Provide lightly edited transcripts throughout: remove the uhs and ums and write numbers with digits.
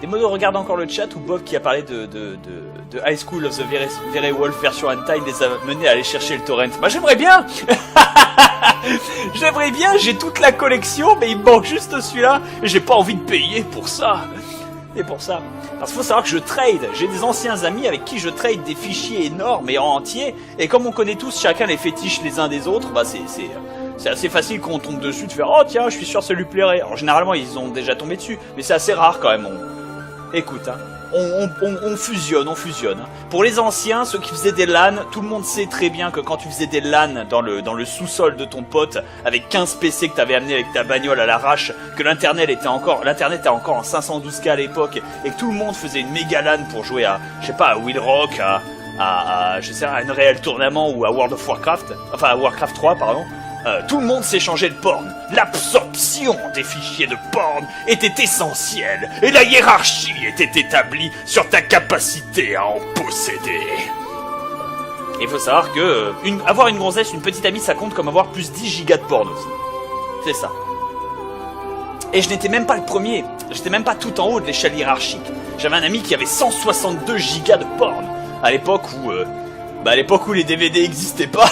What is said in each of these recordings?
Des modos regardent encore le chat où Bob qui a parlé de High School of the Very Wolf version Hentai les a menés à aller chercher le torrent. Bah j'aimerais bien. J'aimerais bien, j'ai toute la collection, mais il me manque juste celui-là, et j'ai pas envie de payer pour ça. Et pour ça. Parce qu'il faut savoir que je trade, j'ai des anciens amis avec qui je trade des fichiers énormes et entiers, et comme on connaît tous chacun les fétiches les uns des autres, bah c'est assez facile quand on tombe dessus de faire « Oh tiens, je suis sûr que ça lui plairait ». Alors généralement ils ont déjà tombé dessus, mais c'est assez rare quand même. Écoute, hein. On fusionne, on fusionne. Pour les anciens, ceux qui faisaient des LAN, tout le monde sait très bien que quand tu faisais des LAN dans le sous-sol de ton pote, avec 15 PC que t'avais amené avec ta bagnole à l'arrache, que l'internet était encore en 512K à l'époque, et que tout le monde faisait une méga LAN pour jouer à, je sais pas, à Will Rock, à Unreal Tournament ou à World of Warcraft, enfin à Warcraft 3, pardon. Tout le monde s'échangeait de porn. L'absorption des fichiers de porn était essentielle et la hiérarchie était établie sur ta capacité à en posséder. Il faut savoir que avoir une gonzesse, une petite amie, ça compte comme avoir plus 10 gigas de porn aussi. C'est ça. Et je n'étais même pas le premier. J'étais même pas tout en haut de l'échelle hiérarchique. J'avais un ami qui avait 162 gigas de porn. À l'époque où les DVD n'existaient pas,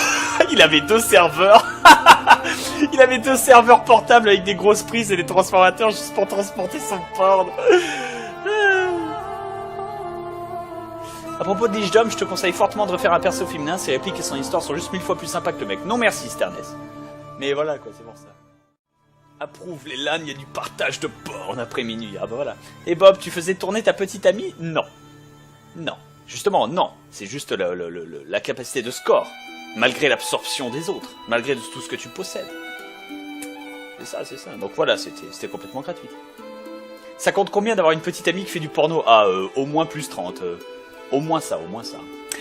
il avait 2 serveurs. Il avait 2 serveurs portables avec des grosses prises et des transformateurs juste pour transporter son porn. À propos de Lichdom, je te conseille fortement de refaire un perso féminin. Ses répliques et son histoire sont juste 1000 fois plus sympas que le mec. Non merci Sterness. Mais voilà quoi, c'est pour ça. Approuve les LAN, il y a du partage de porn après minuit. Ah bah voilà. Et Bob, tu faisais tourner ta petite amie? Non. Non. Justement, non. C'est juste la capacité de score. Malgré l'absorption des autres. Malgré tout ce que tu possèdes. C'est ça, c'est ça. Donc voilà, c'était complètement gratuit. Ça compte combien d'avoir une petite amie qui fait du porno? Ah, au moins plus 30. Au moins ça, au moins ça.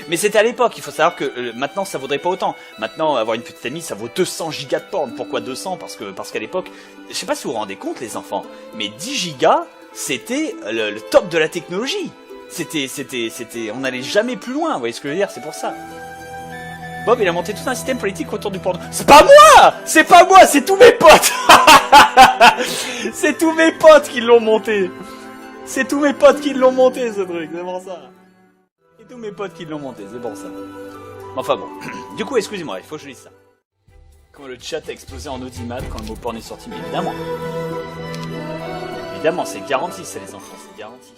Mais c'était à l'époque, il faut savoir que maintenant ça vaudrait pas autant. Maintenant, avoir une petite amie, ça vaut 200 gigas de porn. Pourquoi 200? Parce qu'à l'époque, je sais pas si vous vous rendez compte les enfants, mais 10 gigas, c'était le top de la technologie. On n'allait jamais plus loin, vous voyez ce que je veux dire, c'est pour ça. Bob, il a monté tout un système politique autour du porno. C'est pas moi! C'est pas moi, c'est tous mes potes! C'est tous mes potes qui l'ont monté! C'est tous mes potes qui l'ont monté, ce truc, c'est pour ça. C'est tous mes potes qui l'ont monté, c'est pour ça. Enfin bon. Du coup, excusez-moi, il faut que je lise ça. Quand le chat a explosé en audimat quand le mot porn est sorti, mais évidemment. Évidemment, c'est garanti, ça les enfants, c'est garanti.